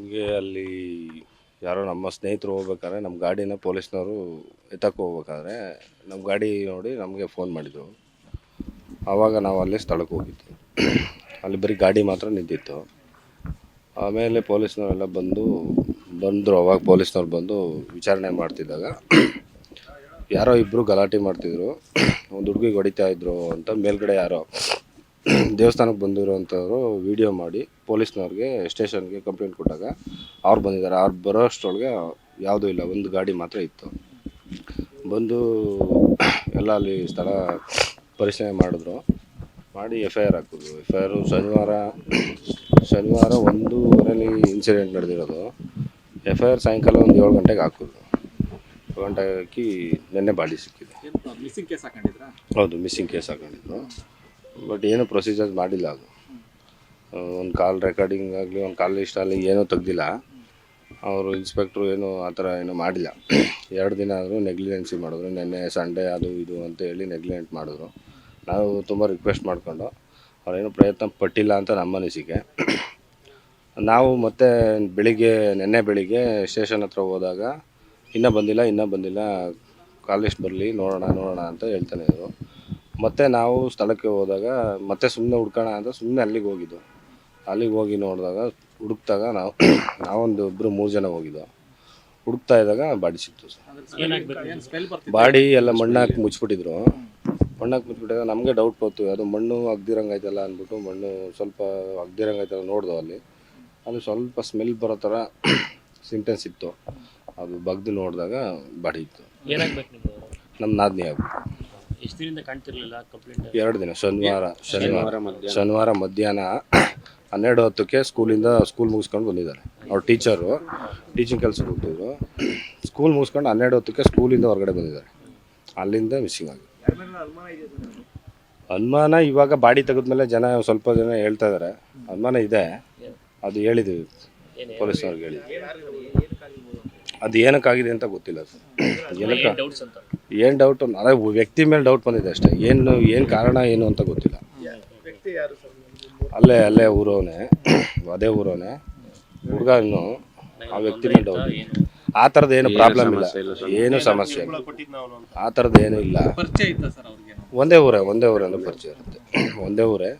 ನಮಗೆ ಅಲ್ಲಿ ಯಾರೋ ನಮ್ಮ ಸ್ನೇಹಿತರು ಹೋಗ್ಬೇಕಾದ್ರೆ ನಮ್ಮ ಗಾಡಿನ ಪೊಲೀಸ್ನವರು ಎತ್ತಕ್ಕೆ ಹೋಗ್ಬೇಕಾದ್ರೆ ನಮ್ಮ ಗಾಡಿ ನೋಡಿ ನಮಗೆ ಫೋನ್ ಮಾಡಿದರು. ಆವಾಗ ನಾವು ಅಲ್ಲಿ ಸ್ಥಳಕ್ಕೆ ಹೋಗಿದ್ವಿ. ಅಲ್ಲಿ ಬರೀ ಗಾಡಿ ಮಾತ್ರ ನಿಂತಿತ್ತು. ಆಮೇಲೆ ಪೊಲೀಸ್ನವರೆಲ್ಲ ಬಂದರು. ಅವಾಗ ಪೊಲೀಸ್ನವ್ರು ಬಂದು ವಿಚಾರಣೆ ಮಾಡ್ತಿದ್ದಾಗ ಯಾರೋ ಇಬ್ಬರು ಗಲಾಟೆ ಮಾಡ್ತಿದ್ರು, ಒಂದು ಹುಡುಗಿಗೆ ಹೊಡಿತಾ ಇದ್ರು ಅಂತ ಮೇಲ್ಗಡೆ ಯಾರೋ ದೇವಸ್ಥಾನಕ್ಕೆ ಬಂದಿರೋವಂಥವ್ರು ವೀಡಿಯೋ ಮಾಡಿ ಪೊಲೀಸ್ನವ್ರಿಗೆ ಸ್ಟೇಷನ್ಗೆ ಕಂಪ್ಲೇಂಟ್ ಕೊಟ್ಟಾಗ ಅವ್ರು ಬಂದಿದ್ದಾರೆ. ಅವ್ರು ಬರೋ ಅಷ್ಟರೊಳಗೆ ಯಾವುದೂ ಇಲ್ಲ, ಒಂದು ಗಾಡಿ ಮಾತ್ರ ಇತ್ತು. ಬಂದು ಎಲ್ಲ ಅಲ್ಲಿ ಸ್ಥಳ ಪರಿಶೀಲನೆ ಮಾಡಿ FIR ಹಾಕಿದ್ರು. FIR ಶನಿವಾರ 1:15 ಇನ್ಸಿಡೆಂಟ್ ನಡೆದಿರೋದು. FIR ಸಾಯಂಕಾಲ ಒಂದು 7 ಗಂಟೆಗೆ ಹಾಕಿದ್ರು. 7 ಗಂಟೆಗೆ ಹಾಕಿ ನಿನ್ನೆ ಬಾಡಿ ಸಿಕ್ಕಿದೆ. ಮಿಸ್ಸಿಂಗ್ ಕೇಸ್ ಹಾಕೊಂಡಿದ್ರಾ? ಹೌದು, ಮಿಸ್ಸಿಂಗ್ ಕೇಸ್ ಹಾಕೊಂಡಿದ್ರು. ಬಟ್ ಏನು ಪ್ರೊಸೀಜರ್ ಮಾಡಿಲ್ಲ. ಅದು ಒಂದು ಕಾಲ್ ರೆಕಾರ್ಡಿಂಗ್ ಆಗಲಿ, ಒಂದು ಕಾಲ್ ಲಿಸ್ಟ್ ಆಗಲಿ ಏನೂ ತೆಗ್ದಿಲ್ಲ. ಅವರು ಇನ್ಸ್ಪೆಕ್ಟ್ರು ಏನು ಆ ಥರ ಏನೂ ಮಾಡಿಲ್ಲ. 2 ದಿನ ಆದರೂ ನೆಗ್ಲಿಜೆನ್ಸಿ ಮಾಡಿದ್ರು. ನಿನ್ನೆ ಸಂಡೇ ಅದು ಇದು ಅಂತ ಹೇಳಿ ನೆಗ್ಲಿಜೆಂಟ್ ಮಾಡಿದ್ರು. ನಾವು ತುಂಬ ರಿಕ್ವೆಸ್ಟ್ ಮಾಡಿಕೊಂಡು ಅವರೇನು ಪ್ರಯತ್ನ ಪಟ್ಟಿಲ್ಲ ಅಂತ ನಮ್ಮ ಅನಿಸಿಕೆ. ನಾವು ಮತ್ತೆ ನಿನ್ನೆ ಬೆಳಿಗ್ಗೆ ಸ್ಟೇಷನ್ ಹತ್ರ ಹೋದಾಗ ಇನ್ನೂ ಬಂದಿಲ್ಲ, ಕಾಲ್ ಲಿಸ್ಟ್ ಬರಲಿ ನೋಡೋಣ ಅಂತ ಹೇಳ್ತಾನೆ ಇದ್ರು. ಮತ್ತು ನಾವು ಸ್ಥಳಕ್ಕೆ ಹೋದಾಗ ಮತ್ತೆ ಸುಮ್ಮನೆ ಹುಡ್ಕೋಣ ಅಂತ ಸುಮ್ಮನೆ ಅಲ್ಲಿಗೆ ಹೋಗಿದ್ದು. ಅಲ್ಲಿಗೆ ಹೋಗಿ ನೋಡಿದಾಗ ಹುಡುಕ್ತಾಗ ನಾವೊಂದು 3 ಜನ ಹೋಗಿದ್ದು. ಹುಡುಕ್ತಾ ಇದ್ದಾಗ ಬಾಡಿ ಸಿಕ್ತು ಸರ್. ಬಾಡಿ ಎಲ್ಲ ಮಣ್ಣಾಕಿ ಮುಚ್ಚಿಬಿಟ್ಟಿದ್ರು. ಮುಚ್ಚಿಬಿಟ್ಟಾಗ ನಮಗೆ ಡೌಟ್ ಬಂತು, ಅದು ಮಣ್ಣು ಅಗ್ದಿರಂಗಾಯ್ತಲ್ಲ ಅಂದ್ಬಿಟ್ಟು ಮಣ್ಣು ಸ್ವಲ್ಪ ಅಗ್ದಿರಂಗಾಯ್ತಲ್ಲ ನೋಡ್ದೋ. ಅಲ್ಲಿ ಸ್ವಲ್ಪ ಸ್ಮೆಲ್ ಬರೋ ಥರ ಸಿಂಟೆನ್ಸ್ ಇತ್ತು. ಅದು ಬಗ್ದು ನೋಡಿದಾಗ ಬಾಡಿ ಇತ್ತು. ನಮ್ಮ ನಾದಿನಿ ಆಗ್ಬಿಟ್ಟು. ಎಷ್ಟು ದಿನದಿಂದ ಕಾಣ್ತಿರ್ಲಿಲ್ಲ ಕಂಪ್ಲೇಂಟ್? 2 ದಿನ. ಶನಿವಾರ ಮಧ್ಯಾಹ್ನ 12:10ಕ್ಕೆ ಸ್ಕೂಲ್ ಮುಗಿಸ್ಕೊಂಡು ಬಂದಿದ್ದಾರೆ. ಅವ್ರ ಟೀಚರು ಟೀಚಿಂಗ್ ಕೆಲಸಕ್ಕೆ ಹೋಗ್ತಿದ್ರು. ಸ್ಕೂಲ್ ಮುಗಿಸ್ಕೊಂಡು 12:10ಕ್ಕೆ ಸ್ಕೂಲಿಂದ ಹೊರಗಡೆ ಬಂದಿದ್ದಾರೆ. ಅಲ್ಲಿಂದ ಮಿಸ್ಸಿಂಗ್ ಆಗಿದೆ. ಅನುಮಾನ ಇವಾಗ ಬಾಡಿ ತೆಗೆದ್ಮೇಲೆ ಸ್ವಲ್ಪ ಜನ ಹೇಳ್ತಾ ಇದ್ದಾರೆ ಅನುಮಾನ ಇದೆ. ಅದು ಹೇಳಿದ್ವಿ ಪೊಲೀಸ್ನವ್ರಿಗೆ ಹೇಳಿದ್ವಿ. ಅದು ಏನಕ್ಕಾಗಿದೆ ಅಂತ ಗೊತ್ತಿಲ್ಲ ಸರ್. ಏನು ಡೌಟ್ ಅದೇ ವ್ಯಕ್ತಿ ಮೇಲೆ ಡೌಟ್ ಬಂದಿದೆ ಅಷ್ಟೇ. ಏನು ಕಾರಣ ಏನು ಅಂತ ಗೊತ್ತಿಲ್ಲ. ಅಲ್ಲೇ ಊರವನೇ, ಅದೇ ಊರವನೇ ಹುಡುಗ. ಇನ್ನು ಆ ವ್ಯಕ್ತಿ ಮೇಲೆ ಡೌಟ್. ಆ ಥರದ್ದು ಏನು ಪ್ರಾಬ್ಲಮ್ ಇಲ್ಲ, ಏನು ಸಮಸ್ಯೆ ಇಲ್ಲ, ಆ ಥರದ್ದು ಏನೂ ಇಲ್ಲ. ಒಂದೇ ಊರೇ ಅಂದ್ರೆ ಪರಿಚಯ ಇರುತ್ತೆ. ಒಂದೇ ಊರೇ,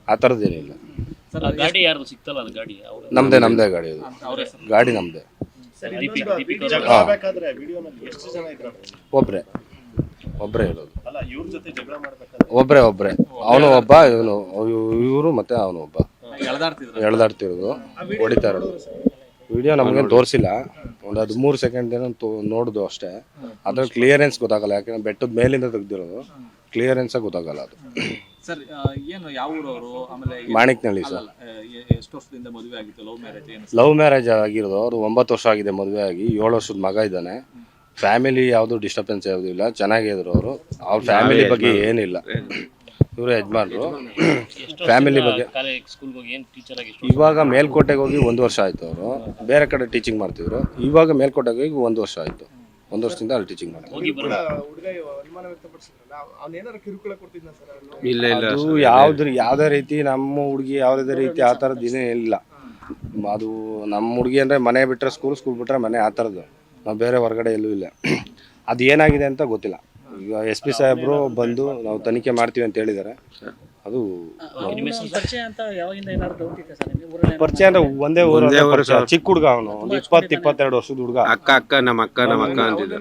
ಆ ಥರದ್ದು ಏನಿಲ್ಲ. ನಮ್ಮದೇ ಗಾಡಿ. ಅದು ಗಾಡಿ ನಮ್ಮದೇ. ಒಬ್ಬರೇ ಇರೋದು. ಒಬ್ಬರೇ ಅವನು ಒಬ್ಬ, ಇವರು ಮತ್ತೆ ಅವನು ಒಬ್ಬ ಎಳ್ದಾಡ್ತಿರೋದು, ಹೊಡಿತಾ ಇರೋದು. ವಿಡಿಯೋ ನಮಗೇನು ತೋರಿಸಿಲ್ಲ. ಒಂದು 13 ಸೆಕೆಂಡ್ ಏನೋ ನೋಡೋದು ಅಷ್ಟೇ. ಅದ್ರ ಕ್ಲಿಯರೆನ್ಸ್ ಗೊತ್ತಾಗಲ್ಲ, ಯಾಕೆಂದ್ರೆ ಬೆಟ್ಟದ ಮೇಲಿಂದ ತೆಗ್ದಿರೋದು. ಕ್ಲಿಯರೆನ್ಸಾಗಿ ಗೊತ್ತಾಗಲ್ಲ ಅದು. ಸರ್, ಏನು ಯಾವ ಊರವರು? ಆಮೇಲೆ ಮಾಣಿಕ್ನಳ್ಳಿ ಸರ್. ಎಷ್ಟು ವರ್ಷದಿಂದ ಮದುವೆ ಆಗಿತ್ತು? ಲವ್ ಮ್ಯಾರೇಜ್ ಆಗಿರೋದು. ಅವ್ರು 9 ವರ್ಷ ಆಗಿದೆ ಮದುವೆ ಆಗಿ. 7 ವರ್ಷದ ಮಗ ಇದ್ದಾನೆ. ಫ್ಯಾಮಿಲಿ ಯಾವುದು ಡಿಸ್ಟರ್ಬೆನ್ಸ್ ಯಾವುದೂ ಇಲ್ಲ, ಚೆನ್ನಾಗಿದ್ರು ಅವರು. ಅವ್ರ ಫ್ಯಾಮಿಲಿ ಬಗ್ಗೆ ಏನಿಲ್ಲ. ಇವರು ಯಜಮಾನ್ರು. ಫ್ಯಾಮಿಲಿ ಬಗ್ಗೆ ಇವಾಗ ಮೇಲ್ಕೋಟೆಗೆ ಹೋಗಿ 1 ವರ್ಷ ಆಯಿತು. ಅವರು ಬೇರೆ ಕಡೆ ಟೀಚಿಂಗ್ ಮಾಡ್ತಿದ್ರು. ಇವಾಗ ಮೇಲ್ಕೋಟೆಗೆ ಹೋಗಿ 1 ವರ್ಷ ಆಯಿತು. 1 ವರ್ಷದಿಂದ ಅಲ್ಲಿ ಟೀಚಿಂಗ್ ಮಾಡ್ತಾರೆ. ಅದು ಯಾವುದೇ ರೀತಿ ನಮ್ಮ ಹುಡುಗಿ ಯಾವುದೇ ರೀತಿ ಆ ಥರದ್ದು ಏನೇ ಇಲ್ಲ. ಅದು ನಮ್ಮ ಹುಡುಗಿ ಅಂದರೆ ಮನೆ ಬಿಟ್ಟರೆ ಸ್ಕೂಲ್ ಬಿಟ್ಟರೆ ಮನೆ, ಆ ಥರದ್ದು. ನಾವು ಬೇರೆ ಹೊರಗಡೆ ಎಲ್ಲೂ ಇಲ್ಲ. ಅದು ಏನಾಗಿದೆ ಅಂತ ಗೊತ್ತಿಲ್ಲ. ಈಗ SP ಸಾಹೇಬರು ಬಂದು ನಾವು ತನಿಖೆ ಮಾಡ್ತೀವಿ ಅಂತ ಹೇಳಿದ್ದಾರೆ. ಅದು ಪರಿಚಯ ಅಂದರೆ ಒಂದೇ ಊರು, ಚಿಕ್ಕ ಹುಡುಗ. ಅವನು ಒಂದು 20-22 ವರ್ಷದ ಹುಡುಗ. ಅಕ್ಕ ನಮ್ಮ ಅಕ್ಕ ಅಂತಿದ್ದ.